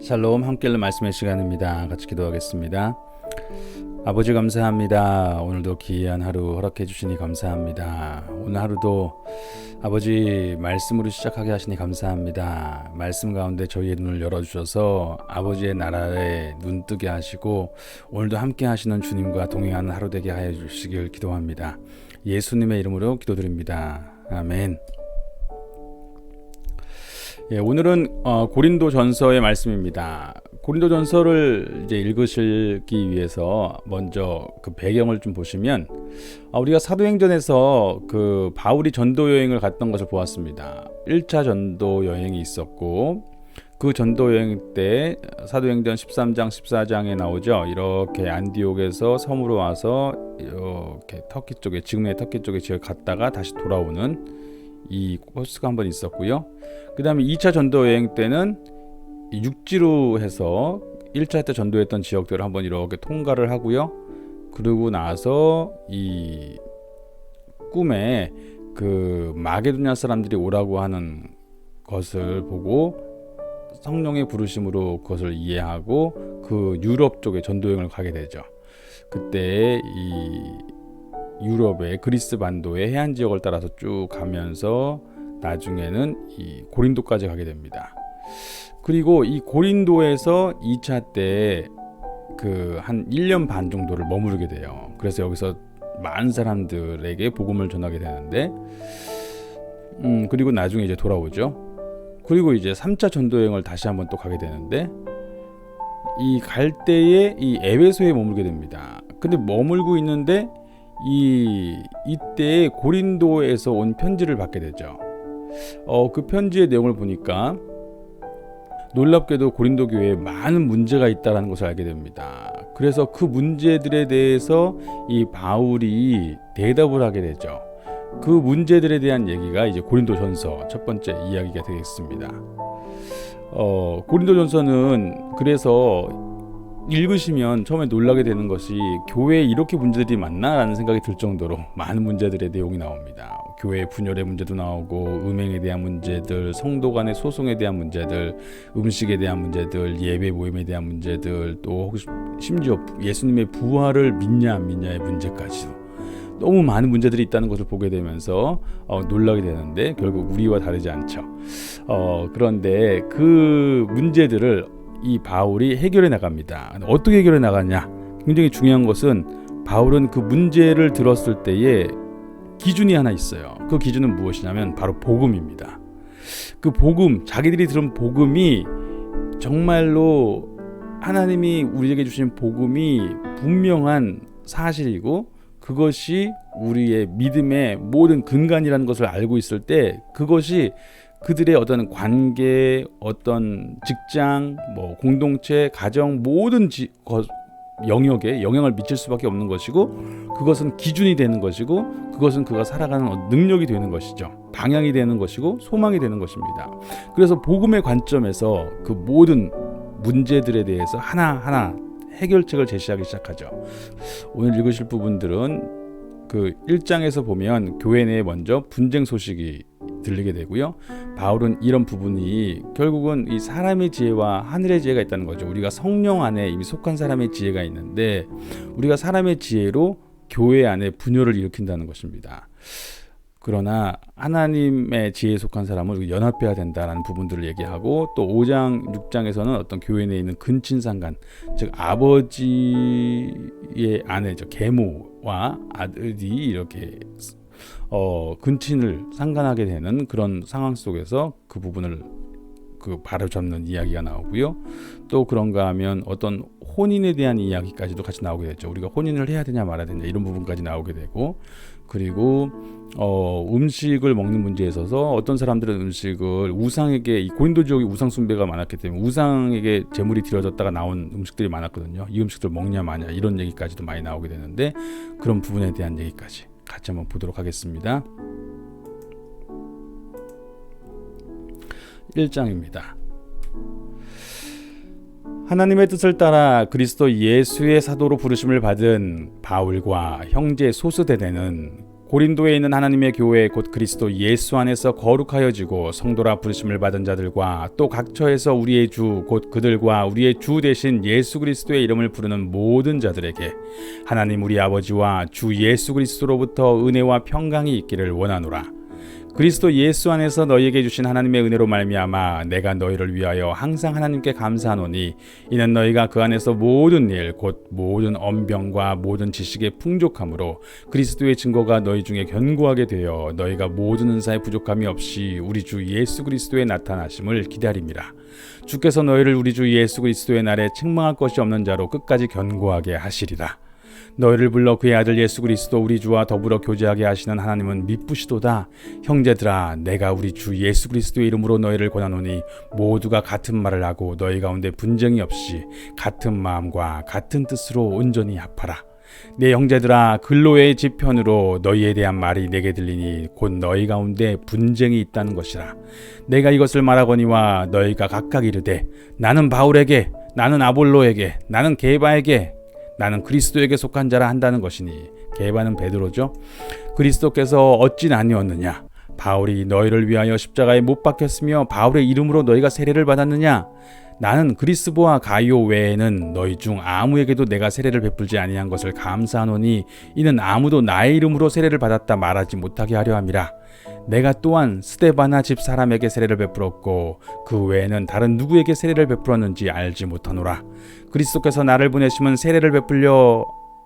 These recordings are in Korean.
샬롬, 함께 읽는 말씀의 시간입니다. 같이 기도하겠습니다. 아버지 감사합니다. 오늘도 귀한 하루 허락해 주시니 감사합니다. 오늘 하루도 아버지 말씀으로 시작하게 하시니 감사합니다. 말씀 가운데 저희의 눈을 열어주셔서 아버지의 나라에 눈뜨게 하시고 오늘도 함께 하시는 주님과 동행하는 하루 되게 하여 주시길 기도합니다. 예수님의 이름으로 기도드립니다. 아멘. 오늘은 고린도 전서의 말씀입니다. 고린도 전서를 이제 읽으시기 위해서 먼저 그 배경을 좀 보시면 우리가 사도행전에서 그 바울이 전도 여행을 갔던 것을 보았습니다. 1차 전도 여행이 있었고 그 전도 여행 때 사도행전 13장 14장에 나오죠. 이렇게 안디옥에서 섬으로 와서 이렇게 터키 쪽에 지금의 터키 쪽에 갔다가 다시 돌아오는 이 코스가 한번 있었고요. 그 다음에 2차 전도 여행 때는 육지로 해서 1차 때 전도했던 지역들을 한번 이렇게 통과를 하고요. 그러고 나서 이 꿈에 그 마게도냐 사람들이 오라고 하는 것을 보고 성령의 부르심으로 그것을 이해하고 그 유럽 쪽에 전도 여행을 가게 되죠. 그때 이 유럽의 그리스 반도의 해안 지역을 따라서 쭉 가면서 나중에는 이 고린도까지 가게 됩니다. 그리고 이 고린도에서 2차 때 그 한 1년 반 정도를 머무르게 돼요. 그래서 여기서 많은 사람들에게 복음을 전하게 되는데 그리고 나중에 이제 돌아오죠. 그리고 이제 3차 전도 여행을 다시 한번 또 가게 되는데 이 갈 때에 이 에베소에 머물게 됩니다. 근데 머물고 있는데 이때 고린도에서 온 편지를 받게 되죠. 그 편지의 내용을 보니까 놀랍게도 고린도 교회에 많은 문제가 있다는 것을 알게 됩니다. 그래서 그 문제들에 대해서 이 바울이 대답을 하게 되죠. 그 문제들에 대한 얘기가 이제 고린도전서 첫 번째 이야기가 되겠습니다. 고린도전서는 그래서 읽으시면 처음에 놀라게 되는 것이 교회에 이렇게 문제들이 많나라는 생각이 들 정도로 많은 문제들의 내용이 나옵니다. 교회 분열의 문제도 나오고 음행에 대한 문제들, 성도 간의 소송에 대한 문제들, 음식에 대한 문제들, 예배 모임에 대한 문제들, 또 혹시 심지어 예수님의 부활을 믿냐 안 믿냐의 문제까지도 너무 많은 문제들이 있다는 것을 보게 되면서 놀라게 되는데 결국 우리와 다르지 않죠. 그런데 그 문제들을 이 바울이 해결해 나갑니다. 어떻게 해결해 나갔냐? 굉장히 중요한 것은 바울은 그 문제를 들었을 때에 기준이 하나 있어요. 그 기준은 무엇이냐면 바로 복음입니다. 그 복음, 자기들이 들은 복음이 정말로 하나님이 우리에게 주신 복음이 분명한 사실이고 그것이 우리의 믿음의 모든 근간이라는 것을 알고 있을 때 그것이 그들의 어떤 관계, 어떤 직장, 공동체, 가정 모든 영역에 영향을 미칠 수밖에 없는 것이고 그것은 기준이 되는 것이고 그것은 그가 살아가는 능력이 되는 것이죠. 방향이 되는 것이고 소망이 되는 것입니다. 그래서 복음의 관점에서 그 모든 문제들에 대해서 하나하나 해결책을 제시하기 시작하죠. 오늘 읽으실 부분들은 그 1장에서 보면 교회 내에 먼저 분쟁 소식이 들리게 되고요. 바울은 이런 부분이 결국은 이 사람의 지혜와 하늘의 지혜가 있다는 거죠. 우리가 성령 안에 이미 속한 사람의 지혜가 있는데 우리가 사람의 지혜로 교회 안에 분열을 일으킨다는 것입니다. 그러나 하나님의 지혜에 속한 사람을 연합해야 된다는 부분들을 얘기하고 또 5장, 6장에서는 어떤 교회 내에 있는 근친상간, 즉 아버지의 아내죠. 계모와 아들이 이렇게 근친을 상간하게 되는 그런 상황 속에서 그 부분을 바로 잡는 이야기가 나오고요. 또 그런가 하면 어떤 혼인에 대한 이야기까지도 같이 나오게 되죠. 우리가 혼인을 해야 되냐 말아야 되냐 이런 부분까지 나오게 되고 그리고 음식을 먹는 문제에 있어서 어떤 사람들은 음식을 우상에게 이 고린도 지역이 우상 숭배가 많았기 때문에 우상에게 제물이 드려졌다가 나온 음식들이 많았거든요. 이 음식들 먹냐 마냐 이런 얘기까지도 많이 나오게 되는데 그런 부분에 대한 얘기까지 같이 한번 보도록 하겠습니다. 1장입니다. 하나님의 뜻을 따라 그리스도 예수의 사도로 부르심을 받은 바울과 형제 소스데네는 고린도에 있는 하나님의 교회 곧 그리스도 예수 안에서 거룩하여지고 성도라 부르심을 받은 자들과 또 각처에서 우리의 주 곧 그들과 우리의 주 대신 예수 그리스도의 이름을 부르는 모든 자들에게 하나님 우리 아버지와 주 예수 그리스도로부터 은혜와 평강이 있기를 원하노라. 그리스도 예수 안에서 너희에게 주신 하나님의 은혜로 말미암아 내가 너희를 위하여 항상 하나님께 감사하노니 이는 너희가 그 안에서 모든 일 곧 모든 언병과 모든 지식의 풍족함으로 그리스도의 증거가 너희 중에 견고하게 되어 너희가 모든 은사에 부족함이 없이 우리 주 예수 그리스도의 나타나심을 기다림이라. 주께서 너희를 우리 주 예수 그리스도의 날에 책망할 것이 없는 자로 끝까지 견고하게 하시리라. 너희를 불러 그의 아들 예수 그리스도 우리 주와 더불어 교제하게 하시는 하나님은 미쁘시도다. 형제들아, 내가 우리 주 예수 그리스도의 이름으로 너희를 권하노니 모두가 같은 말을 하고 너희 가운데 분쟁이 없이 같은 마음과 같은 뜻으로 온전히 합하라. 내 형제들아, 글로의 지편으로 너희에 대한 말이 내게 들리니 곧 너희 가운데 분쟁이 있다는 것이라. 내가 이것을 말하거니와 너희가 각각 이르되 나는 바울에게, 나는 아볼로에게, 나는 게바에게, 나는 그리스도에게 속한 자라 한다는 것이니, 게바는 베드로죠. 그리스도께서 어찌 나뉘었느냐? 바울이 너희를 위하여 십자가에 못 박혔으며 바울의 이름으로 너희가 세례를 받았느냐? 나는 그리스보와 가이오 외에는 너희 중 아무에게도 내가 세례를 베풀지 아니한 것을 감사하노니 이는 아무도 나의 이름으로 세례를 받았다 말하지 못하게 하려 함이라. 내가 또한 스데바나 집 사람에게 세례를 베풀었고 그 외에는 다른 누구에게 세례를 베풀었는지 알지 못하노라. 그리스도께서 나를 보내심은 세례를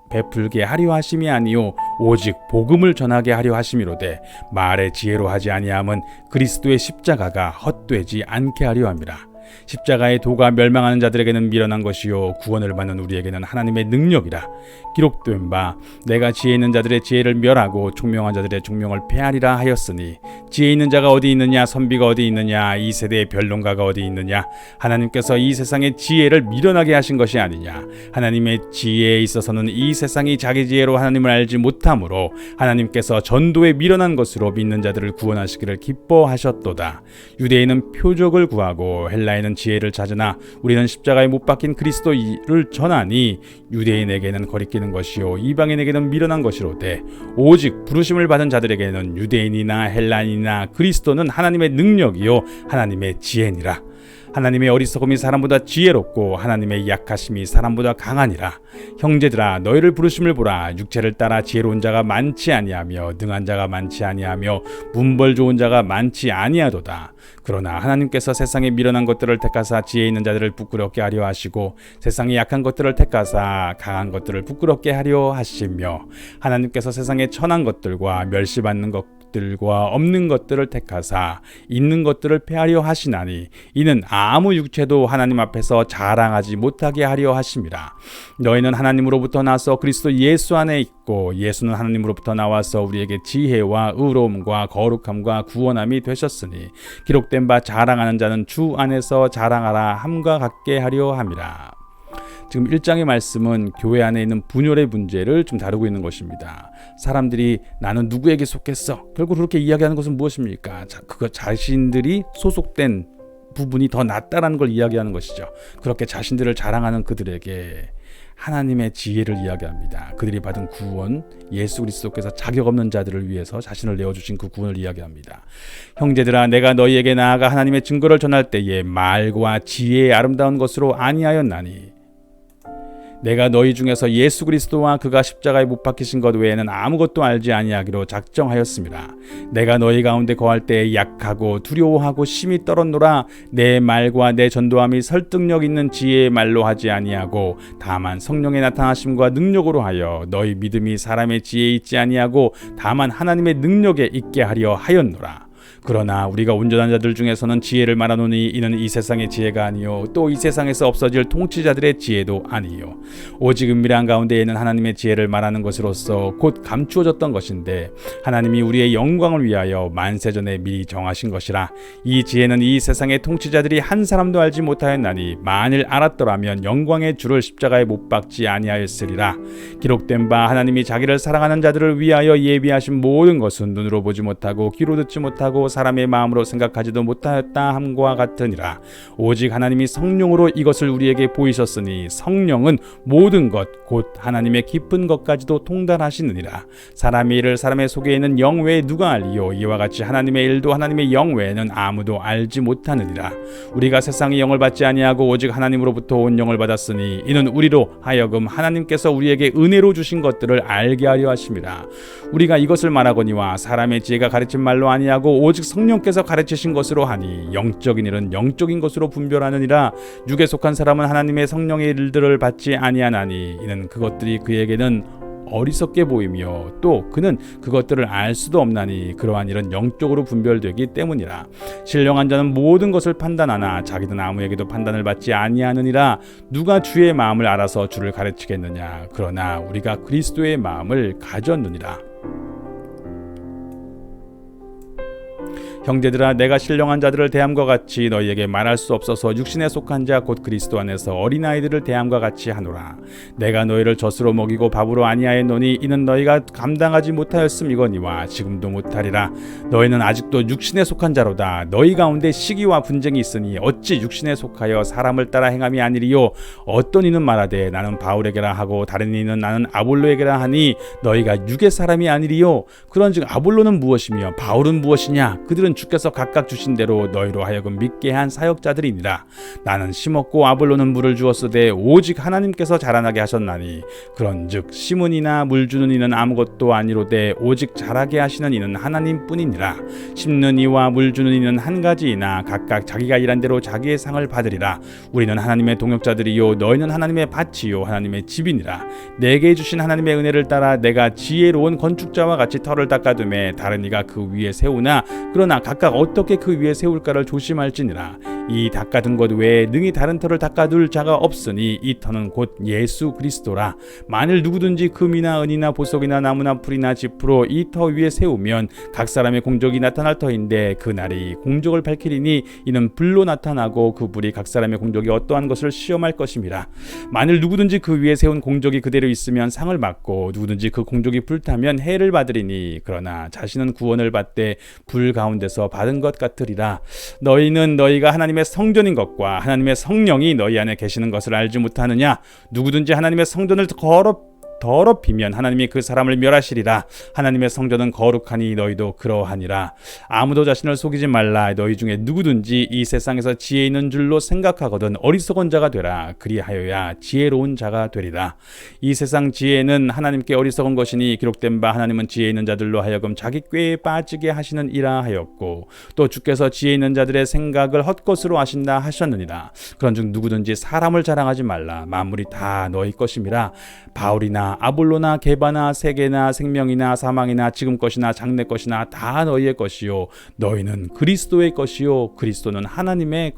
베풀게 하려 하심이 아니요 오직 복음을 전하게 하려 하심이로되 말의 지혜로 하지 아니함은 그리스도의 십자가가 헛되지 않게 하려 함이라. 십자가의 도가 멸망하는 자들에게는 미련한 것이요 구원을 받는 우리에게는 하나님의 능력이라. 기록된 바 내가 지혜 있는 자들의 지혜를 멸하고 총명한 자들의 총명을 폐하리라 하였으니 지혜 있는 자가 어디 있느냐? 선비가 어디 있느냐? 이 세대의 변론가가 어디 있느냐? 하나님께서 이 세상의 지혜를 미련하게 하신 것이 아니냐? 하나님의 지혜에 있어서는 이 세상이 자기 지혜로 하나님을 알지 못하므로 하나님께서 전도에 미련한 것으로 믿는 자들을 구원하시기를 기뻐하셨도다. 유대인은 표적을 구하고 헬라인은 지혜를 찾으나 우리는 십자가에 못 박힌 그리스도를 전하니 유대인에게는 거리끼는 것이요 이방인에게는 미련한 것이로되 오직 부르심을 받은 자들에게는 유대인이나 헬라인이나 그리스도는 하나님의 능력이요 하나님의 지혜니라. 하나님의 어리석음이 사람보다 지혜롭고 하나님의 약하심이 사람보다 강하니라. 형제들아, 너희를 부르심을 보라. 육체를 따라 지혜로운 자가 많지 아니하며 능한 자가 많지 아니하며 문벌 좋은 자가 많지 아니하도다. 그러나 하나님께서 세상에 미련한 것들을 택하사 지혜 있는 자들을 부끄럽게 하려 하시고 세상에 약한 것들을 택하사 강한 것들을 부끄럽게 하려 하시며 하나님께서 세상에 천한 것들과 멸시받는 것들과 없는 것들을 택하사 있는 것들을 폐하려 하시나니 이는 아무 육체도 하나님 앞에서 자랑하지 못하게 하려 하심이라. 너희는 하나님으로부터 나서 그리스도 예수 안에 있고 예수는 하나님으로부터 나와서 우리에게 지혜와 의로움과 거룩함과 구원함이 되셨으니 기록된 바 자랑하는 자는 주 안에서 자랑하라 함과 같게 하려 함이라. 지금 1장의 말씀은 교회 안에 있는 분열의 문제를 좀 다루고 있는 것입니다. 사람들이 나는 누구에게 속했어? 결국 그렇게 이야기하는 것은 무엇입니까? 그거 자신들이 소속된 부분이 더 낫다라는 걸 이야기하는 것이죠. 그렇게 자신들을 자랑하는 그들에게 하나님의 지혜를 이야기합니다. 그들이 받은 구원, 예수 그리스도께서 자격 없는 자들을 위해서 자신을 내어주신 그 구원을 이야기합니다. 형제들아, 내가 너희에게 나아가 하나님의 증거를 전할 때에 말과 지혜의 아름다운 것으로 아니하였나니 내가 너희 중에서 예수 그리스도와 그가 십자가에 못 박히신 것 외에는 아무것도 알지 아니하기로 작정하였습니다. 내가 너희 가운데 거할 때에 약하고 두려워하고 심히 떨었노라. 내 말과 내 전도함이 설득력 있는 지혜의 말로 하지 아니하고 다만 성령의 나타나심과 능력으로 하여 너희 믿음이 사람의 지혜에 있지 아니하고 다만 하나님의 능력에 있게 하려 하였노라. 그러나 우리가 온전한 자들 중에서는 지혜를 말하노니 이는 이 세상의 지혜가 아니요 또 이 세상에서 없어질 통치자들의 지혜도 아니요 오직 은밀한 가운데에 있는 하나님의 지혜를 말하는 것으로서 곧 감추어졌던 것인데 하나님이 우리의 영광을 위하여 만세전에 미리 정하신 것이라. 이 지혜는 이 세상의 통치자들이 한 사람도 알지 못하였나니 만일 알았더라면 영광의 주를 십자가에 못 박지 아니하였으리라. 기록된 바 하나님이 자기를 사랑하는 자들을 위하여 예비하신 모든 것은 눈으로 보지 못하고 귀로 듣지 못하고 사람의 마음으로 생각하지도 못하였다 함과 같으니라. 오직 하나님이 성령으로 이것을 우리에게 보이셨으니 성령은 모든 것 곧 하나님의 깊은 것까지도 통달하시느니라. 사람의 일을 사람의 속에 있는 영 외에 누가 알리요? 이와 같이 하나님의 일도 하나님의 영 외에는 아무도 알지 못하느니라. 우리가 세상의 영을 받지 아니하고 오직 하나님으로부터 온 영을 받았으니 이는 우리로 하여금 하나님께서 우리에게 은혜로 주신 것들을 알게 하려 하심이라. 우리가 이것을 말하거니와 사람의 지혜가 가르친 말로 아니하고 오직 성령께서 가르치신 것으로 하니 영적인 일은 영적인 것으로 분별하느니라. 육에 속한 사람은 하나님의 성령의 일들을 받지 아니하나니 이는 그것들이 그에게는 어리석게 보이며 또 그는 그것들을 알 수도 없나니 그러한 일은 영적으로 분별되기 때문이라. 신령한 자는 모든 것을 판단하나 자기는 아무에게도 판단을 받지 아니하느니라. 누가 주의 마음을 알아서 주를 가르치겠느냐? 그러나 우리가 그리스도의 마음을 가졌느니라. 형제들아, 내가 신령한 자들을 대함과 같이 너희에게 말할 수 없어서 육신에 속한 자 곧 그리스도 안에서 어린아이들을 대함과 같이 하노라. 내가 너희를 젖으로 먹이고 밥으로 아니하였노니 이는 너희가 감당하지 못하였음이거니와 지금도 못하리라. 너희는 아직도 육신에 속한 자로다. 너희 가운데 시기와 분쟁이 있으니 어찌 육신에 속하여 사람을 따라 행함이 아니리요? 어떤 이는 말하되 나는 바울에게라 하고 다른 이는 나는 아볼로에게라 하니 너희가 육의 사람이 아니리요? 그런즉 아볼로는 무엇이며 바울은 무엇이냐? 그들은 주께서 각각 주신 대로 너희로 하여금 믿게 한 사역자들이니라. 나는 심었고 아볼로는 물을 주었으되 오직 하나님께서 자라나게 하셨나니 그런즉 심은 이나 물 주는 이는 아무것도 아니로되 오직 자라게 하시는 이는 하나님뿐이니라. 심는 이와 물 주는 이는 한 가지이나 각각 자기가 일한 대로 자기의 상을 받으리라. 우리는 하나님의 동역자들이요 너희는 하나님의 밭이요 하나님의 집이니라. 내게 주신 하나님의 은혜를 따라 내가 지혜로운 건축자와 같이 터를 닦아두매 다른 이가 그 위에 세우나 그러나 각각 어떻게 그 위에 세울까를 조심할지니라. 이 닦아둔 것 외에 능히 다른 터를 닦아둘 자가 없으니 이 터는 곧 예수 그리스도라. 만일 누구든지 금이나 은이나 보석이나 나무나 풀이나 지프로 이 터 위에 세우면 각 사람의 공적이 나타날 터인데 그 날이 공적을 밝히리니 이는 불로 나타나고 그 불이 각 사람의 공적이 어떠한 것을 시험할 것임이라. 만일 누구든지 그 위에 세운 공적이 그대로 있으면 상을 받고 누구든지 그 공적이 불타면 해를 받으리니 그러나 자신은 구원을 받되 불 가운데서 받은 것 같으리라. 너희는 너희가 하나님의 성전인 것과 하나님의 성령이 너희 안에 계시는 것을 알지 못하느냐? 누구든지 하나님의 성전을 더럽히면 하나님이 그 사람을 멸하시리라. 하나님의 성전은 거룩하니 너희도 그러하니라. 아무도 자신을 속이지 말라. 너희 중에 누구든지 이 세상에서 지혜 있는 줄로 생각하거든 어리석은 자가 되라. 그리하여야 지혜로운 자가 되리라. 이 세상 지혜는 하나님께 어리석은 것이니 기록된 바 하나님은 지혜 있는 자들로 하여금 자기 꾀에 빠지게 하시는 이라 하였고 또 주께서 지혜 있는 자들의 생각을 헛것으로 하신다 하셨느니라. 그런즉 누구든지 사람을 자랑하지 말라. 만물이 다 너희 것임이라. 바울이나 아볼로나 게바나 세계나 생명이나 사망이나 지금 것이나 장래 것이나 다 너희의 것이요 너희는 그리스도의 것이요 그리스도는 하나님의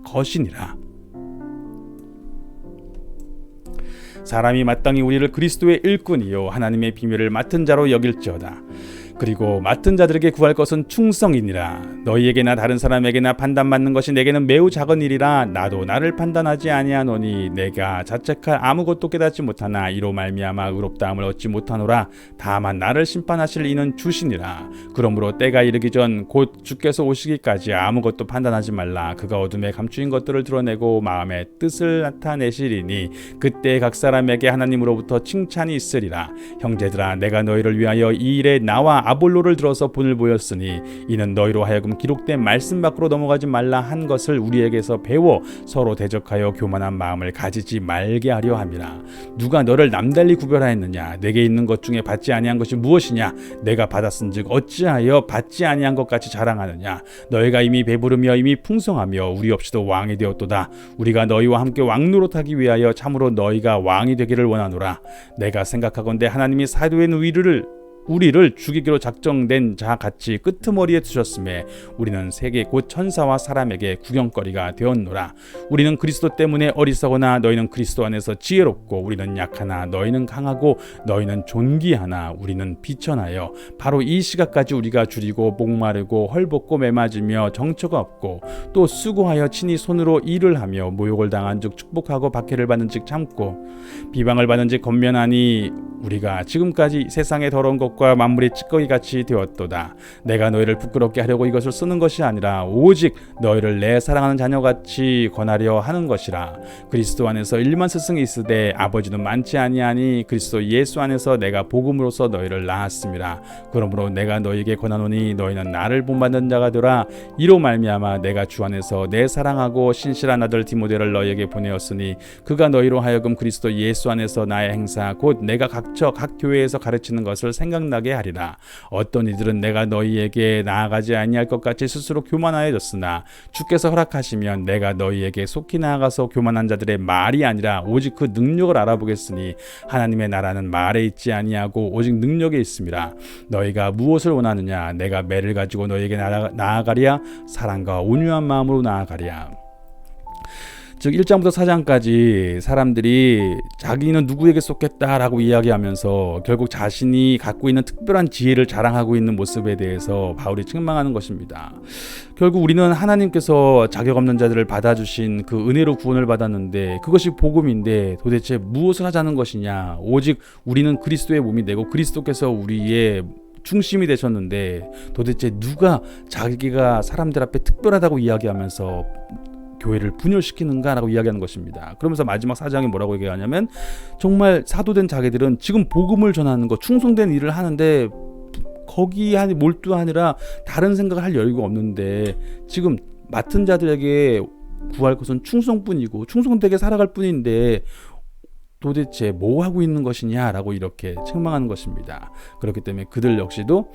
것이니라. 사람이 마땅히 우리를 그리스도의 일꾼이요 하나님의 비밀을 맡은 자로 여길지어다. 그리고 맡은 자들에게 구할 것은 충성이니라. 너희에게나 다른 사람에게나 판단받는 것이 내게는 매우 작은 일이라. 나도 나를 판단하지 아니하노니 내가 자책할 아무것도 깨닫지 못하나 이로 말미암아 의롭다함을 얻지 못하노라. 다만 나를 심판하실 이는 주시니라. 그러므로 때가 이르기 전 곧 주께서 오시기까지 아무것도 판단하지 말라. 그가 어둠에 감추인 것들을 드러내고 마음의 뜻을 나타내시리니 그때 각 사람에게 하나님으로부터 칭찬이 있으리라. 형제들아, 내가 너희를 위하여 이 일에 나와 아볼로를 들어서 본을 보였으니 이는 너희로 하여금 기록된 말씀 밖으로 넘어가지 말라 한 것을 우리에게서 배워 서로 대적하여 교만한 마음을 가지지 말게 하려 함이라. 누가 너를 남달리 구별하였느냐? 내게 있는 것 중에 받지 아니한 것이 무엇이냐? 내가 받았은즉 어찌하여 받지 아니한 것 같이 자랑하느냐? 너희가 이미 배부르며 이미 풍성하며 우리 없이도 왕이 되었도다. 우리가 너희와 함께 왕노릇하기 위하여 참으로 너희가 왕이 되기를 원하노라. 내가 생각하건대 하나님이 사도의 우리를 죽이기로 작정된 자 같이 끄트머리에 두셨음에 우리는 세계 곧 천사와 사람에게 구경거리가 되었노라. 우리는 그리스도 때문에 어리석으나 너희는 그리스도 안에서 지혜롭고 우리는 약하나 너희는 강하고 너희는 존귀하나 우리는 비천하여 바로 이 시각까지 우리가 줄이고 목마르고 헐벗고 매맞으며 정처가 없고 또 수고하여 친히 손으로 일을 하며 모욕을 당한즉 축복하고 박해를 받는즉 참고 비방을 받는즉 권면하니 우리가 지금까지 세상의 더러운 것과 흙과 만물이 찌꺼기같이 되었도다. 내가 너희를 부끄럽게 하려고 이것을 쓰는 것이 아니라 오직 너희를 내 사랑하는 자녀같이 권하려 하는 것이라. 그리스도 안에서 일만 스승이 있으되 아버지는 많지 아니하니 그리스도 예수 안에서 내가 복음으로써 너희를 낳았습니다. 그러므로 내가 너희에게 권하노니 너희는 나를 본받는 자가 되라. 이로 말미암아 내가 주 안에서 내 사랑하고 신실한 아들 디모데를 너희에게 보내었으니 그가 너희로 하여금 그리스도 예수 안에서 나의 행사 곧 내가 각 교회에서 가르치는 것을 생각나게 하리라. 어떤 이들은 내가 너희에게 나아가지 아니할 것 같이 스스로 교만하여졌으나 주께서 허락하시면 내가 너희에게 속히 나아가서 교만한 자들의 말이 아니라 오직 그 능력을 알아보겠으니 하나님의 나라는 말에 있지 아니하고 오직 능력에 있습니다. 너희가 무엇을 원하느냐? 내가 매를 가지고 너희에게 나아가랴? 사랑과 온유한 마음으로 나아가랴. 즉 1장부터 4장까지 사람들이 자기는 누구에게 쏟겠다라고 이야기하면서 결국 자신이 갖고 있는 특별한 지혜를 자랑하고 있는 모습에 대해서 바울이 책망하는 것입니다. 결국 우리는 하나님께서 자격 없는 자들을 받아주신 그 은혜로 구원을 받았는데 그것이 복음인데 도대체 무엇을 하자는 것이냐? 오직 우리는 그리스도의 몸이 되고 그리스도께서 우리의 중심이 되셨는데 도대체 누가 자기가 사람들 앞에 특별하다고 이야기하면서 교회를 분열시키는가라고 이야기하는 것입니다. 그러면서 마지막 4장에 뭐라고 얘기하냐면 정말 사도된 자기들은 지금 복음을 전하는 것, 충성된 일을 하는데 거기에 몰두하느라 다른 생각을 할 여유가 없는데 지금 맡은 자들에게 구할 것은 충성뿐이고 충성되게 살아갈 뿐인데 도대체 뭐 하고 있는 것이냐라고 이렇게 책망하는 것입니다. 그렇기 때문에 그들 역시도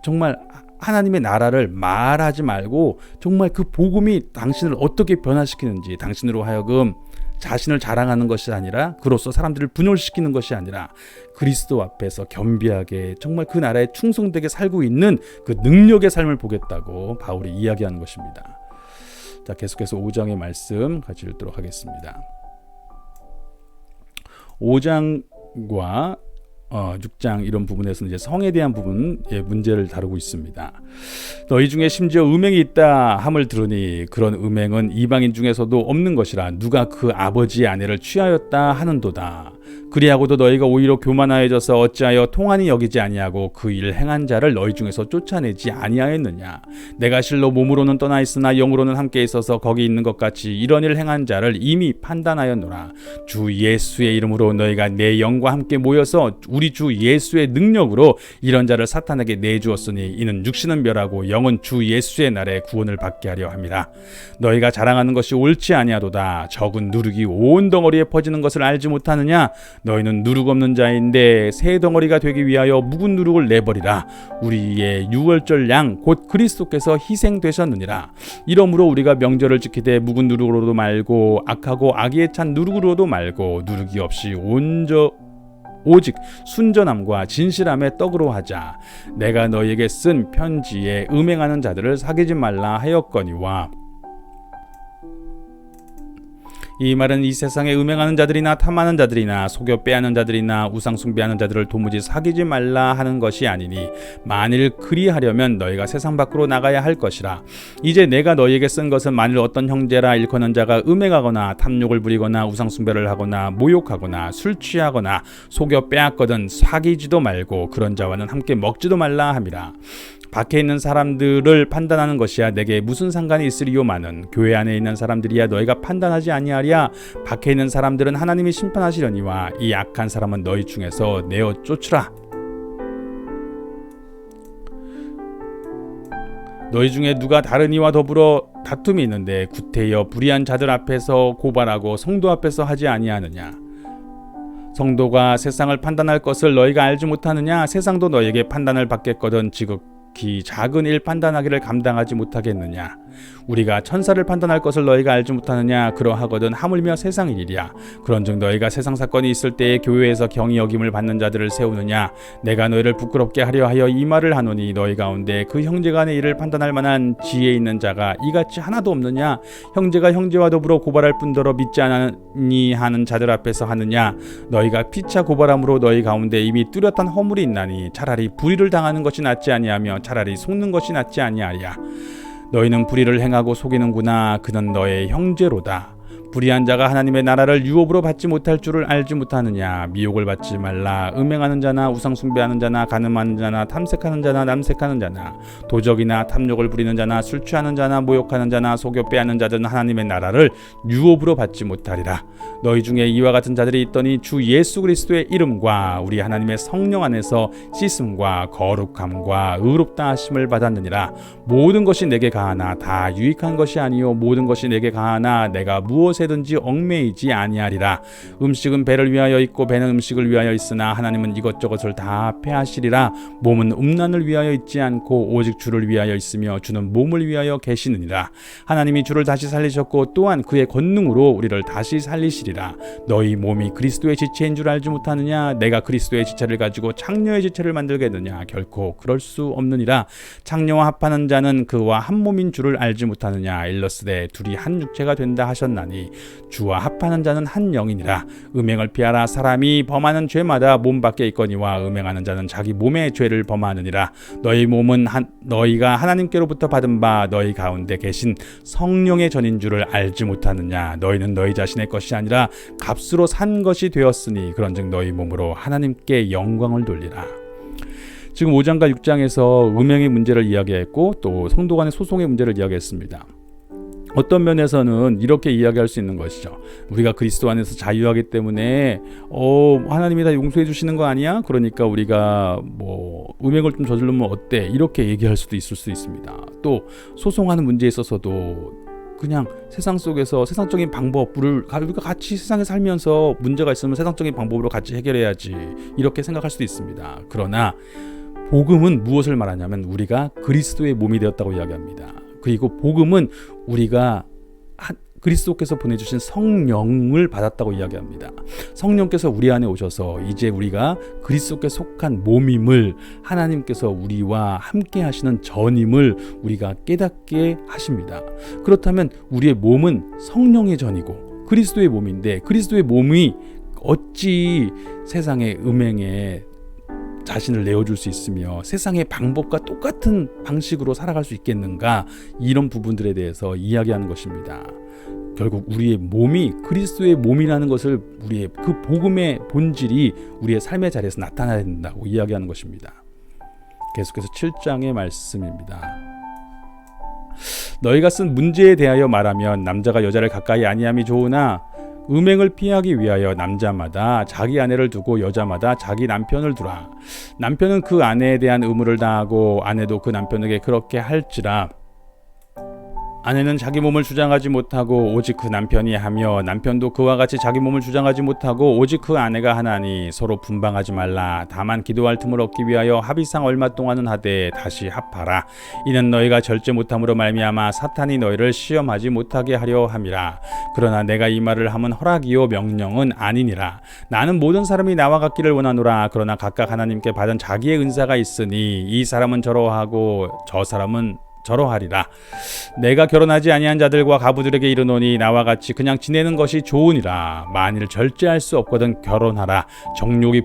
정말 하나님의 나라를 말하지 말고 정말 그 복음이 당신을 어떻게 변화시키는지 당신으로 하여금 자신을 자랑하는 것이 아니라 그로써 사람들을 분열시키는 것이 아니라 그리스도 앞에서 겸비하게 정말 그 나라에 충성되게 살고 있는 그 능력의 삶을 보겠다고 바울이 이야기하는 것입니다. 자, 계속해서 5장의 말씀 같이 읽도록 하겠습니다. 5장과 6장 이런 부분에서는 이제 성에 대한 부분의 문제를 다루고 있습니다. 너희 중에 심지어 음행이 있다 함을 들으니 그런 음행은 이방인 중에서도 없는 것이라 누가 그 아버지의 아내를 취하였다 하는도다. 그리하고도 너희가 오히려 교만하여져서 어찌하여 통한이 여기지 아니하고 그 일 행한 자를 너희 중에서 쫓아내지 아니하였느냐. 내가 실로 몸으로는 떠나 있으나 영으로는 함께 있어서 거기 있는 것 같이 이런 일 행한 자를 이미 판단하였노라. 주 예수의 이름으로 너희가 내 영과 함께 모여서 우리 주 예수의 능력으로 이런 자를 사탄에게 내주었으니 이는 육신은 멸하고 영은 주 예수의 날에 구원을 받게 하려 함이라. 너희가 자랑하는 것이 옳지 아니하도다. 적은 누룩이 온 덩어리에 퍼지는 것을 알지 못하느냐. 너희는 누룩 없는 자인데 새 덩어리가 되기 위하여 묵은 누룩을 내버리라. 우리의 유월절 양 곧 그리스도께서 희생되셨느니라. 이러므로 우리가 명절을 지키되 묵은 누룩으로도 말고 악하고 악의에 찬 누룩으로도 말고 누룩이 없이 오직 순전함과 진실함의 떡으로 하자. 내가 너희에게 쓴 편지에 음행하는 자들을 사귀지 말라 하였거니와 이 말은 이 세상에 음행하는 자들이나 탐하는 자들이나 속여 빼앗는 자들이나 우상 숭배하는 자들을 도무지 사귀지 말라 하는 것이 아니니 만일 그리하려면 너희가 세상 밖으로 나가야 할 것이라. 이제 내가 너희에게 쓴 것은 만일 어떤 형제라 일컫는 자가 음행하거나 탐욕을 부리거나 우상 숭배를 하거나 모욕하거나 술 취하거나 속여 빼앗거든 사귀지도 말고 그런 자와는 함께 먹지도 말라 함이라. 밖에 있는 사람들을 판단하는 것이야 내게 무슨 상관이 있으리요마는 교회 안에 있는 사람들이야 너희가 판단하지 아니하랴. 밖에 있는 사람들은 하나님이 심판하시려니와 이 악한 사람은 너희 중에서 내어 쫓으라. 너희 중에 누가 다른 이와 더불어 다툼이 있는데 구태여 불의한 자들 앞에서 고발하고 성도 앞에서 하지 아니하느냐. 성도가 세상을 판단할 것을 너희가 알지 못하느냐. 세상도 너희에게 판단을 받겠거든 지극히 작은 일 판단하기를 감당하지 못하겠느냐. 우리가 천사를 판단할 것을 너희가 알지 못하느냐. 그러하거든 하물며 세상 일이랴. 그런즉 너희가 세상 사건이 있을 때에 교회에서 경히 여김을 받는 자들을 세우느냐. 내가 너희를 부끄럽게 하려 하여 이 말을 하노니 너희 가운데 그 형제 간의 일을 판단할 만한 지혜 있는 자가 이같이 하나도 없느냐. 형제가 형제와 더불어 고발할 뿐더러 믿지 않으니 하는 자들 앞에서 하느냐. 너희가 피차 고발함으로 너희 가운데 이미 뚜렷한 허물이 있나니 차라리 불의를 당하는 것이 낫지 아니하며 차라리 속는 것이 낫지 아니하랴. 너희는 불의를 행하고 속이는구나. 그는 너의 형제로다. 불의한 자가 하나님의 나라를 유업으로 받지 못할 줄을 알지 못하느냐. 미혹을 받지 말라. 음행하는 자나 우상 숭배하는 자나 간음하는 자나 탐색하는 자나 남색하는 자나 도적이나 탐욕을 부리는 자나 술 취하는 자나 모욕하는 자나 속여 빼앗는 자들은 하나님의 나라를 유업으로 받지 못하리라. 너희 중에 이와 같은 자들이 있더니 주 예수 그리스도의 이름과 우리 하나님의 성령 안에서 씻음과 거룩함과 의롭다 하심을 받았느니라. 모든 것이 내게 가하나 다 유익한 것이 아니요 모든 것이 내게 가하나 내가 무엇에든지 얽매이지 아니하리라. 음식은 배를 위하여 있고 배는 음식을 위하여 있으나 하나님은 이것저것을 다 패하시리라. 몸은 음란을 위하여 있지 않고 오직 주를 위하여 있으며 주는 몸을 위하여 계시느니라. 하나님이 주를 다시 살리셨고 또한 그의 권능으로 우리를 다시 살리시리라. 너희 몸이 그리스도의 지체인 줄 알지 못하느냐. 내가 그리스도의 지체를 가지고 창녀의 지체를 만들겠느냐. 결코 그럴 수 없느니라. 창녀와 합하는 자는 그와 한 몸인 줄을 알지 못하느냐. 일러스되 둘이 한 육체가 된다 하셨나니 주와 합하는 자는 한 영이니라. 음행을 피하라. 사람이 범하는 죄마다 몸 밖에 있거니와 음행하는 자는 자기 몸의 죄를 범하느니라. 너희 몸은 너희가 하나님께로부터 받은 바 너희 가운데 계신 성령의 전인 줄을 알지 못하느냐. 너희는 너희 자신의 것이 아니라 값으로 산 것이 되었으니 그런즉 너희 몸으로 하나님께 영광을 돌리라. 지금 5장과 6장에서 음행의 문제를 이야기했고 또 성도 간의 소송의 문제를 이야기했습니다. 어떤 면에서는 이렇게 이야기할 수 있는 것이죠. 우리가 그리스도 안에서 자유하기 때문에 하나님이 다 용서해 주시는 거 아니야? 그러니까 우리가 음행을 좀 저지르면 어때? 이렇게 얘기할 수도 있을 수 있습니다. 또 소송하는 문제에 있어서도 그냥 세상 속에서 세상적인 방법을 우리가 같이 세상에 살면서 문제가 있으면 세상적인 방법으로 같이 해결해야지 이렇게 생각할 수도 있습니다. 그러나 복음은 무엇을 말하냐면 우리가 그리스도의 몸이 되었다고 이야기합니다. 그리고 복음은 우리가 그리스도께서 보내주신 성령을 받았다고 이야기합니다. 성령께서 우리 안에 오셔서 이제 우리가 그리스도께 속한 몸임을 하나님께서 우리와 함께 하시는 전임을 우리가 깨닫게 하십니다. 그렇다면 우리의 몸은 성령의 전이고 그리스도의 몸인데 그리스도의 몸이 어찌 세상의 음행에 자신을 내어줄 수 있으며 세상의 방법과 똑같은 방식으로 살아갈 수 있겠는가, 이런 부분들에 대해서 이야기하는 것입니다. 결국 우리의 몸이 그리스도의 몸이라는 것을 우리의 그 복음의 본질이 우리의 삶의 자리에서 나타나야 된다고 이야기하는 것입니다. 계속해서 7장의 말씀입니다. 너희가 쓴 문제에 대하여 말하면 남자가 여자를 가까이 아니함이 좋으나 음행을 피하기 위하여 남자마다 자기 아내를 두고 여자마다 자기 남편을 두라. 남편은 그 아내에 대한 의무를 다하고 아내도 그 남편에게 그렇게 할지라. 아내는 자기 몸을 주장하지 못하고 오직 그 남편이 하며 남편도 그와 같이 자기 몸을 주장하지 못하고 오직 그 아내가 하나니 서로 분방하지 말라. 다만 기도할 틈을 얻기 위하여 합의상 얼마 동안은 하되 다시 합하라. 이는 너희가 절제 못함으로 말미암아 사탄이 너희를 시험하지 못하게 하려 함이라. 그러나 내가 이 말을 함은 허락이요 명령은 아니니라. 나는 모든 사람이 나와 같기를 원하노라. 그러나 각각 하나님께 받은 자기의 은사가 있으니 이 사람은 저러하고 저 사람은 저러하리라. 내가 결혼하지 아니한 자들과 가부들에게 이르노니 나와 같이 그냥 지내는 것이 좋으니라. 만일 절제할 수 없거든 결혼하라. 정욕이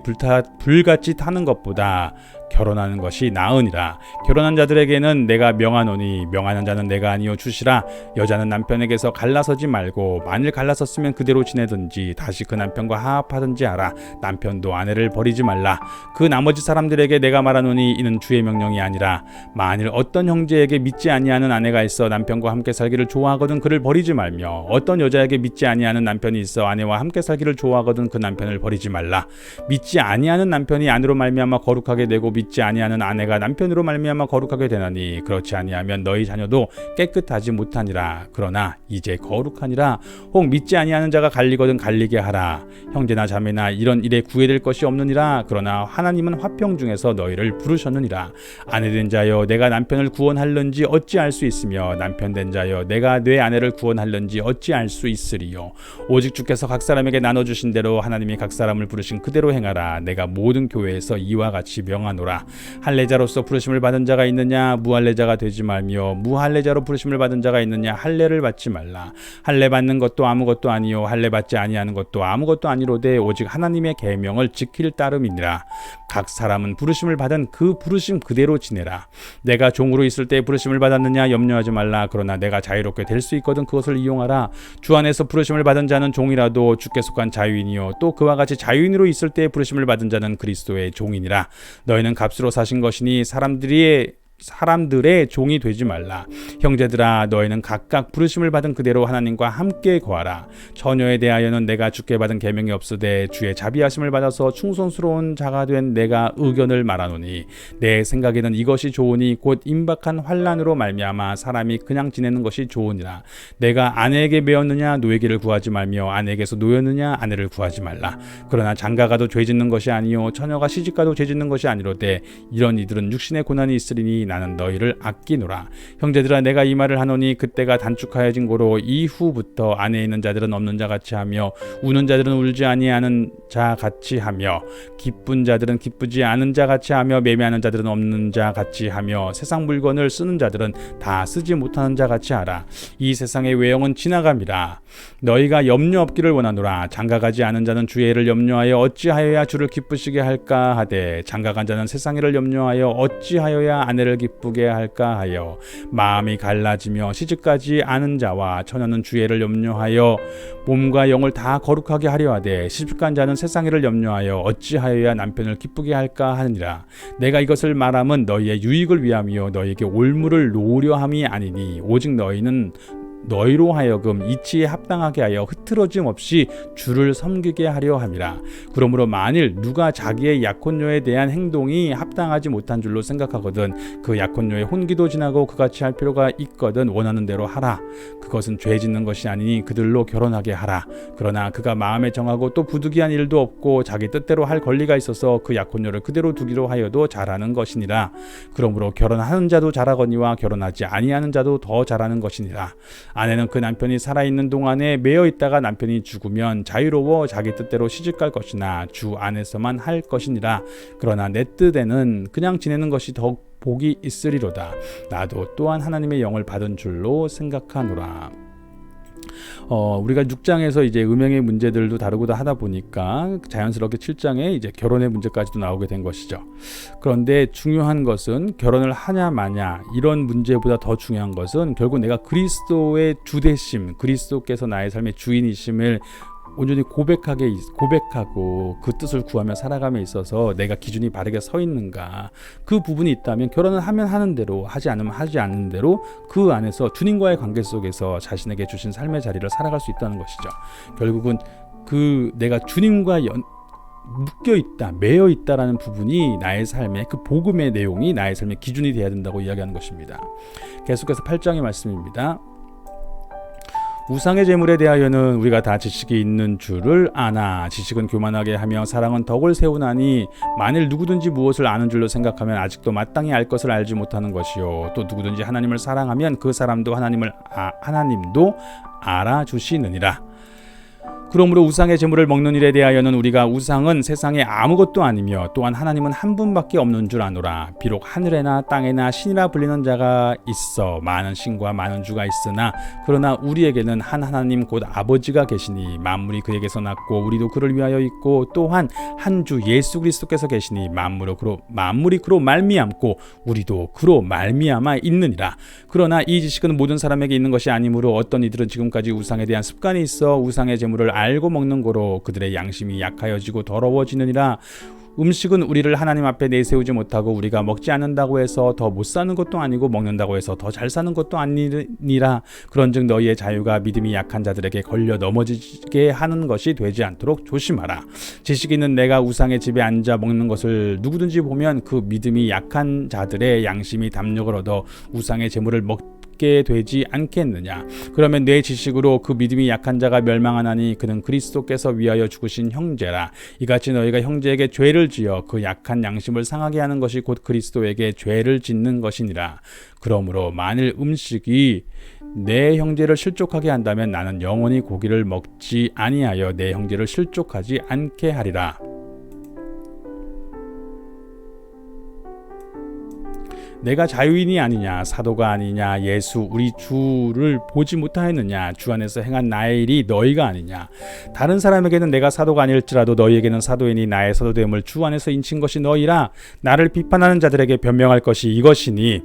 불같이 타는 것보다 결혼하는 것이 나으니라. 결혼한 자들에게는 내가 명하노니 명하는 자는 내가 아니요 주시라. 여자는 남편에게서 갈라서지 말고 만일 갈라섰으면 그대로 지내든지 다시 그 남편과 화합하든지 하라. 남편도 아내를 버리지 말라. 그 나머지 사람들에게 내가 말하노니 이는 주의 명령이 아니라 만일 어떤 형제에게 믿지 아니하는 아내가 있어 남편과 함께 살기를 좋아하거든 그를 버리지 말며 어떤 여자에게 믿지 아니하는 남편이 있어 아내와 함께 살기를 좋아하거든 그 남편을 버리지 말라. 믿지 아니하는 남편이 아내로 말미암아 거룩하게 되고 믿지 아니하는 아내가 남편으로 말미암아 거룩하게 되나니 그렇지 아니하면 너희 자녀도 깨끗하지 못하니라. 그러나 이제 거룩하니라. 혹 믿지 아니하는 자가 갈리거든 갈리게 하라. 형제나 자매나 이런 일에 구애될 것이 없느니라. 그러나 하나님은 화평 중에서 너희를 부르셨느니라. 아내된 자여 내가 남편을 구원할는지 어찌 알 수 있으며 남편된 자여 내가 내 아내를 구원할는지 어찌 알 수 있으리요. 오직 주께서 각 사람에게 나눠주신 대로 하나님이 각 사람을 부르신 그대로 행하라. 내가 모든 교회에서 이와 같이 명하노라. 하노라. 할례자로서 부르심을 받은 자가 있느냐? 무할례자가 되지 말며 무할례자로 부르심을 받은 자가 있느냐? 할례를 받지 말라. 할례 받는 것도 아무것도 아니요 할례 받지 아니하는 것도 아무것도 아니로되 오직 하나님의 계명을 지킬 따름이니라. 각 사람은 부르심을 받은 그 부르심 그대로 지내라. 내가 종으로 있을 때 부르심을 받았느냐? 염려하지 말라. 그러나 내가 자유롭게 될 수 있거든 그것을 이용하라. 주 안에서 부르심을 받은 자는 종이라도 주께 속한 자유인이요 또 그와 같이 자유인으로 있을 때 부르심을 받은 자는 그리스도의 종이니라. 너희는 값으로 사신 것이니 사람들의 종이 되지 말라. 형제들아 너희는 각각 부르심을 받은 그대로 하나님과 함께 거하라. 처녀에 대하여는 내가 주께 받은 계명이 없으되 주의 자비하심을 받아서 충성스러운 자가 된 내가 의견을 말하노니 내 생각에는 이것이 좋으니 곧 임박한 환난으로 말미암아 사람이 그냥 지내는 것이 좋으니라. 내가 아내에게 매었느냐? 노예기를 구하지 말며 아내에게서 노였느냐? 아내를 구하지 말라. 그러나 장가가도 죄짓는 것이 아니요 처녀가 시집가도 죄짓는 것이 아니로되 이런 이들은 육신의 고난이 있으리니 나는 너희를 아끼노라. 형제들아 내가 이 말을 하노니 그때가 단축하여진 고로 이후부터 안에 있는 자들은 없는 자 같이 하며 우는 자들은 울지 아니하는 자 같이 하며 기쁜 자들은 기쁘지 않은 자 같이 하며 매매하는 자들은 없는 자 같이 하며 세상 물건을 쓰는 자들은 다 쓰지 못하는 자 같이 하라. 이 세상의 외형은 지나감이라. 너희가 염려 없기를 원하노라. 장가가지 않은 자는 주의 일을 염려하여 어찌하여야 주를 기쁘시게 할까 하되 장가간 자는 세상 일을 염려하여 어찌하여야 아내를 기쁘게 할까 하여 마음이 갈라지며 시집가지 않은 자와 처녀는 주의 일을 염려하여 몸과 영을 다 거룩하게 하려 하되 시집간 자는 세상 일을 염려하여 어찌하여야 남편을 기쁘게 할까 하니라. 내가 이것을 말함은 너희의 유익을 위함이요 너희에게 올무를 놓으려 함이 아니니 오직 너희로 하여금 이치에 합당하게 하여 흐트러짐 없이 주를 섬기게 하려 함이라. 그러므로 만일 누가 자기의 약혼녀에 대한 행동이 합당하지 못한 줄로 생각하거든 그 약혼녀의 혼기도 지나고 그같이 할 필요가 있거든 원하는 대로 하라. 그것은 죄 짓는 것이 아니니 그들로 결혼하게 하라. 그러나 그가 마음에 정하고 또 부득이한 일도 없고 자기 뜻대로 할 권리가 있어서 그 약혼녀를 그대로 두기로 하여도 잘하는 것이니라. 그러므로 결혼하는 자도 잘하거니와 결혼하지 아니하는 자도 더 잘하는 것이니라. 아내는 그 남편이 살아있는 동안에 매여 있다가 남편이 죽으면 자유로워 자기 뜻대로 시집갈 것이나 주 안에서만 할 것이니라. 그러나 내 뜻에는 그냥 지내는 것이 더욱 복이 있으리로다. 나도 또한 하나님의 영을 받은 줄로 생각하노라. 우리가 6장에서 이제 음행의 문제들도 다루고 하다 보니까 자연스럽게 7장에 이제 결혼의 문제까지도 나오게 된 것이죠. 그런데 중요한 것은 결혼을 하냐 마냐 이런 문제보다 더 중요한 것은 결국 내가 그리스도의 주되심, 그리스도께서 나의 삶의 주인이심을 온전히 고백하고 그 뜻을 구하며 살아감에 있어서 내가 기준이 바르게 서 있는가, 그 부분이 있다면 결혼을 하면 하는 대로, 하지 않으면 하지 않는 대로 그 안에서 주님과의 관계 속에서 자신에게 주신 삶의 자리를 살아갈 수 있다는 것이죠. 결국은 그 내가 주님과 묶여 있다, 매여 있다라는 부분이 나의 삶의 그 복음의 내용이 나의 삶의 기준이 되어야 된다고 이야기하는 것입니다. 계속해서 8장의 말씀입니다. 우상의 제물에 대하여는 우리가 다 지식이 있는 줄을 아나. 지식은 교만하게 하며 사랑은 덕을 세우나니 만일 누구든지 무엇을 아는 줄로 생각하면 아직도 마땅히 알 것을 알지 못하는 것이요 또 누구든지 하나님을 사랑하면 그 사람도 하나님도 알아주시느니라. 그러므로 우상의 제물을 먹는 일에 대하여는 우리가 우상은 세상에 아무것도 아니며 또한 하나님은 한 분밖에 없는 줄 아노라. 비록 하늘에나 땅에나 신이라 불리는 자가 있어 많은 신과 많은 주가 있으나 그러나 우리에게는 한 하나님 곧 아버지가 계시니 만물이 그에게서 났고 우리도 그를 위하여 있고 또한 한 주 예수 그리스도께서 계시니 만물이 그로 말미암고 우리도 그로 말미암아 있느니라. 그러나 이 지식은 모든 사람에게 있는 것이 아니므로 어떤 이들은 지금까지 우상에 대한 습관이 있어 우상의 제물을 알고 먹는 거로 그들의 양심이 약하여지고 더러워지느니라. 음식은 우리를 하나님 앞에 내세우지 못하고 우리가 먹지 않는다고 해서 더 못 사는 것도 아니고 먹는다고 해서 더 잘 사는 것도 아니니라. 그런즉 너희의 자유가 믿음이 약한 자들에게 걸려 넘어지게 하는 것이 되지 않도록 조심하라. 지식 있는 내가 우상의 집에 앉아 먹는 것을 누구든지 보면 그 믿음이 약한 자들의 양심이 담력을 얻어 우상의 제물을 먹게 되지 않겠느냐. 그러면 내 지식으로 그 믿음이 약한 자가 멸망하나니 그는 그리스도께서 위하여 죽으신 형제라. 이같이 너희가 형제에게 죄를 지어 그 약한 양심을 상하게 하는 것이 곧 그리스도에게 죄를 짓는 것이니라. 그러므로 만일 음식이 내 형제를 실족하게 한다면 나는 영원히 고기를 먹지 아니하여 내 형제를 실족하지 않게 하리라. 내가 자유인이 아니냐, 사도가 아니냐, 예수 우리 주를 보지 못하였느냐, 주 안에서 행한 나의 일이 너희가 아니냐. 다른 사람에게는 내가 사도가 아닐지라도 너희에게는 사도이니 나의 사도됨을 주 안에서 인친 것이 너희라. 나를 비판하는 자들에게 변명할 것이 이것이니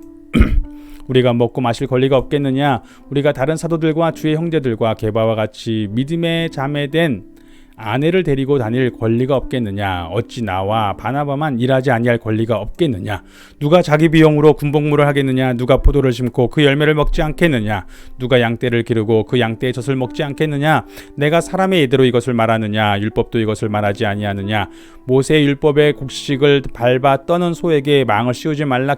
우리가 먹고 마실 권리가 없겠느냐. 우리가 다른 사도들과 주의 형제들과 게바와 같이 믿음의 자매된 아내를 데리고 다닐 권리가 없겠느냐. 어찌 나와 바나바만 일하지 아니할 권리가 없겠느냐. 누가 자기 비용으로 군복무를 하겠느냐. 누가 포도를 심고 그 열매를 먹지 않겠느냐. 누가 양떼를 기르고 그 양떼의 젖을 먹지 않겠느냐. 내가 사람의 예대로 이것을 말하느냐. 율법도 이것을 말하지 아니하느냐. 모세의 율법의 곡식을 밟아 떠는 소에게 망을 씌우지 말라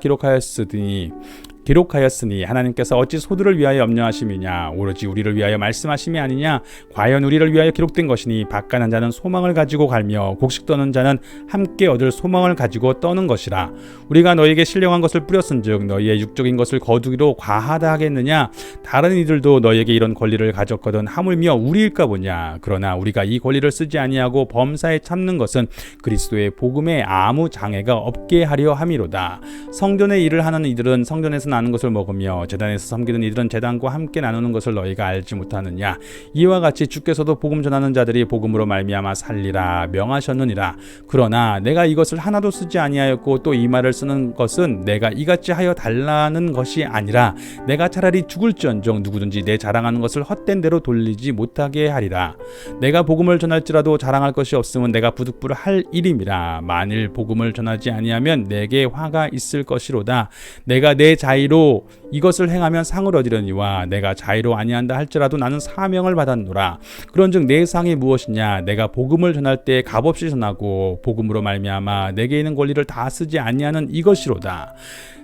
기록하였으니 하나님께서 어찌 소들을 위하여 염려하심이냐. 오로지 우리를 위하여 말씀하심이 아니냐. 과연 우리를 위하여 기록된 것이니 밭가는 자는 소망을 가지고 갈며 곡식 떠는 자는 함께 얻을 소망을 가지고 떠는 것이라. 우리가 너희에게 신령한 것을 뿌렸은즉 너희의 육적인 것을 거두기로 과하다 하겠느냐. 다른 이들도 너희에게 이런 권리를 가졌거든 하물며 우리일까 보냐. 그러나 우리가 이 권리를 쓰지 아니하고 범사에 참는 것은 그리스도의 복음에 아무 장애가 없게 하려 함이로다. 성전의 일을 하는 이들은 성전에서 나는 것을 먹으며 제단에서 섬기는 이들은 제단과 함께 나누는 것을 너희가 알지 못하느냐. 이와 같이 주께서도 복음 전하는 자들이 복음으로 말미암아 살리라 명하셨느니라. 그러나 내가 이것을 하나도 쓰지 아니하였고 또 이 말을 쓰는 것은 내가 이같이 하여 달라는 것이 아니라 내가 차라리 죽을지언정 누구든지 내 자랑하는 것을 헛된 대로 돌리지 못하게 하리라. 내가 복음을 전할지라도 자랑할 것이 없으면 내가 부득불 할 일임이라. 만일 복음을 전하지 아니하면 내게 화가 있을 것이로다. 내가 내 자의로 이것을 행하면 상을 얻으려니와 내가 자의로 아니한다 할지라도 나는 사명을 받았노라. 그런즉 내 상이 무엇이냐. 내가 복음을 전할 때 값없이 전하고 복음으로 말미암아 내게 있는 권리를 다 쓰지 아니하는 이것이로다.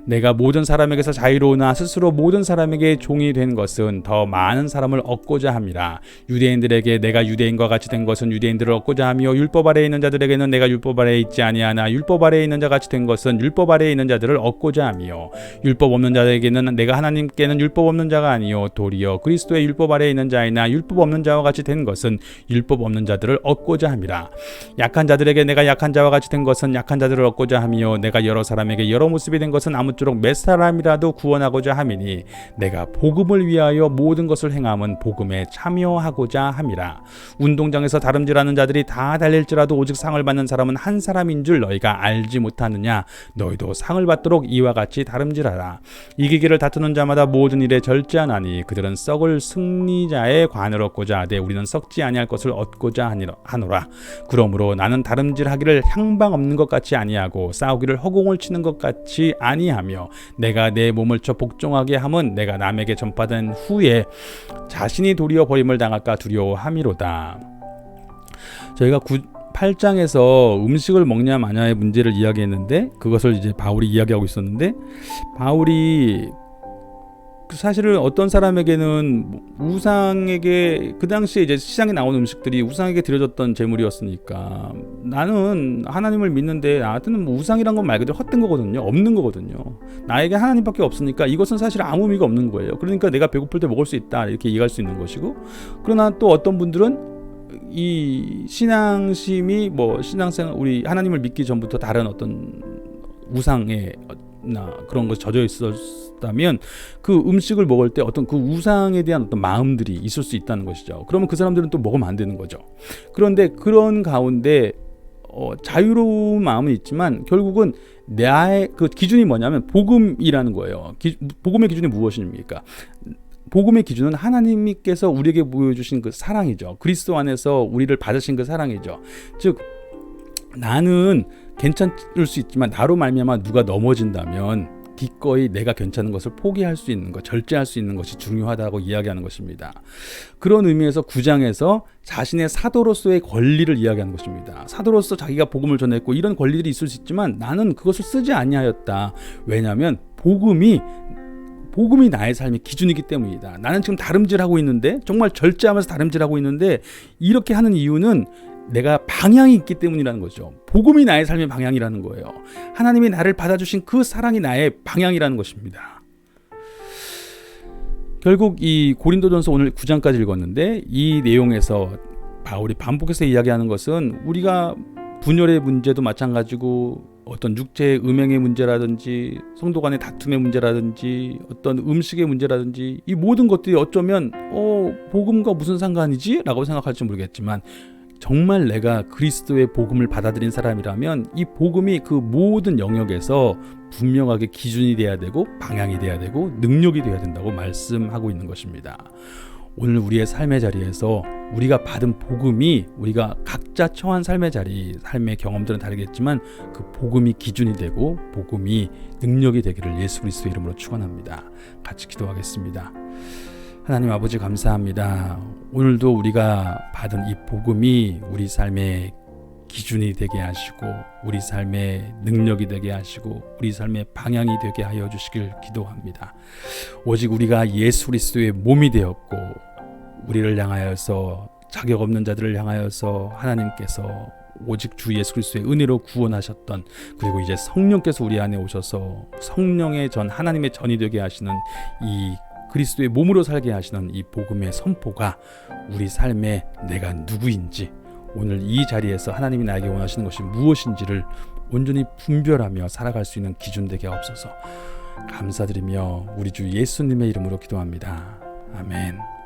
내가 모든 사람에게서 자유로우나 스스로 모든 사람에게 종이 된 것은 더 많은 사람을 얻고자 함이라. 유대인들에게 내가 유대인과 같이 된 것은 유대인들을 얻고자 하며 율법 아래에 있는 자들에게는 내가 율법 아래에 있지 아니하나 율법 아래에 있는 자 같이 된 것은 율법 아래에 있는 자들을 얻고자 하며 율법 없는 자에게는 내가 하나님께는 율법 없는 자가 아니요 도리어 그리스도의 율법 아래에 있는 자이나 율법 없는 자와 같이 된 것은 율법 없는 자들을 얻고자 함이라. 약한 자들에게 내가 약한 자와 같이 된 것은 약한 자들을 얻고자 하며 내가 여러 사람에게 여러 모습이 된 것은 아무쪼록 몇 사람이라도 구원하고자 함이니 내가 복음을 위하여 모든 것을 행함은 복음에 참여하고자 함이라. 운동장에서 다름질하는 자들이 다 달릴지라도 오직 상을 받는 사람은 한 사람인 줄 너희가 알지 못하느냐. 너희도 상을 받도록 이와 같이 다름질하라. 이기기를 다투는 자마다 모든 일에 절제하나니 그들은 썩을 승리자의 관을 얻고자 하되 우리는 썩지 아니할 것을 얻고자 하노라. 그러므로 나는 다름질하기를 향방 없는 것 같이 아니하고 싸우기를 허공을 치는 것 같이 아니하며 내가 내 몸을 쳐 복종하게 함은 내가 남에게 전파된 후에 자신이 도리어 버림을 당할까 두려워함이로다. 저희가 8장에서 음식을 먹냐 마냐의 문제를 이야기했는데 그것을 이제 바울이 이야기하고 있었는데 바울이 사실은 어떤 사람에게는 우상에게 그 당시에 이제 시장에 나온 음식들이 우상에게 드려졌던 제물이었으니까 나는 하나님을 믿는데 나한테는 뭐 우상이란 건 말 그대로 헛된 거거든요. 없는 거거든요. 나에게 하나님밖에 없으니까 이것은 사실 아무 의미가 없는 거예요. 그러니까 내가 배고플 때 먹을 수 있다 이렇게 이해할 수 있는 것이고, 그러나 또 어떤 분들은 이 신앙심이 뭐 신앙생활 우리 하나님을 믿기 전부터 다른 어떤 우상에 나 그런 것이 젖어 있었다면 그 음식을 먹을 때 어떤 그 우상에 대한 어떤 마음들이 있을 수 있다는 것이죠. 그러면 그 사람들은 또 먹으면 안 되는 거죠. 그런데 그런 가운데 자유로운 마음은 있지만 결국은 나의 그 기준이 뭐냐면 복음이라는 거예요. 복음의 기준이 무엇입니까? 복음의 기준은 하나님께서 우리에게 보여주신 그 사랑이죠. 그리스도 안에서 우리를 받으신 그 사랑이죠. 즉 나는 괜찮을 수 있지만 나로 말미암아 누가 넘어진다면 기꺼이 내가 괜찮은 것을 포기할 수 있는 것, 절제할 수 있는 것이 중요하다고 이야기하는 것입니다. 그런 의미에서 9장에서 자신의 사도로서의 권리를 이야기하는 것입니다. 사도로서 자기가 복음을 전했고 이런 권리들이 있을 수 있지만 나는 그것을 쓰지 아니하였다. 왜냐하면 복음이 나의 삶의 기준이기 때문이다. 나는 지금 다름질하고 있는데 정말 절제하면서 다름질하고 있는데 이렇게 하는 이유는 내가 방향이 있기 때문이라는 거죠. 복음이 나의 삶의 방향이라는 거예요. 하나님이 나를 받아주신 그 사랑이 나의 방향이라는 것입니다. 결국 이 고린도전서 오늘 9장까지 읽었는데 이 내용에서 바울이 반복해서 이야기하는 것은 우리가 분열의 문제도 마찬가지고 어떤 육체의 음행의 문제라든지 성도 간의 다툼의 문제라든지 어떤 음식의 문제라든지 이 모든 것들이 어쩌면 복음과 무슨 상관이지? 라고 생각할지 모르겠지만 정말 내가 그리스도의 복음을 받아들인 사람이라면 이 복음이 그 모든 영역에서 분명하게 기준이 돼야 되고 방향이 돼야 되고 능력이 돼야 된다고 말씀하고 있는 것입니다. 오늘 우리의 삶의 자리에서 우리가 받은 복음이 우리가 각자 처한 삶의 자리, 삶의 경험들은 다르겠지만 그 복음이 기준이 되고 복음이 능력이 되기를 예수 그리스도의 이름으로 축원합니다. 같이 기도하겠습니다. 하나님 아버지 감사합니다. 오늘도 우리가 받은 이 복음이 우리 삶의 기준이 되게 하시고 우리 삶의 능력이 되게 하시고 우리 삶의 방향이 되게 하여 주시길 기도합니다. 오직 우리가 예수 그리스도의 몸이 되었고 우리를 향하여서 자격 없는 자들을 향하여서 하나님께서 오직 주 예수 그리스도의 은혜로 구원하셨던, 그리고 이제 성령께서 우리 안에 오셔서 성령의 전, 하나님의 전이 되게 하시는 이 그리스도의 몸으로 살게 하시는 이 복음의 선포가 우리 삶에 내가 누구인지, 오늘 이 자리에서 하나님이 나에게 원하시는 것이 무엇인지를 온전히 분별하며 살아갈 수 있는 기준 되게 하옵소서. 감사드리며 우리 주 예수님의 이름으로 기도합니다. 아멘.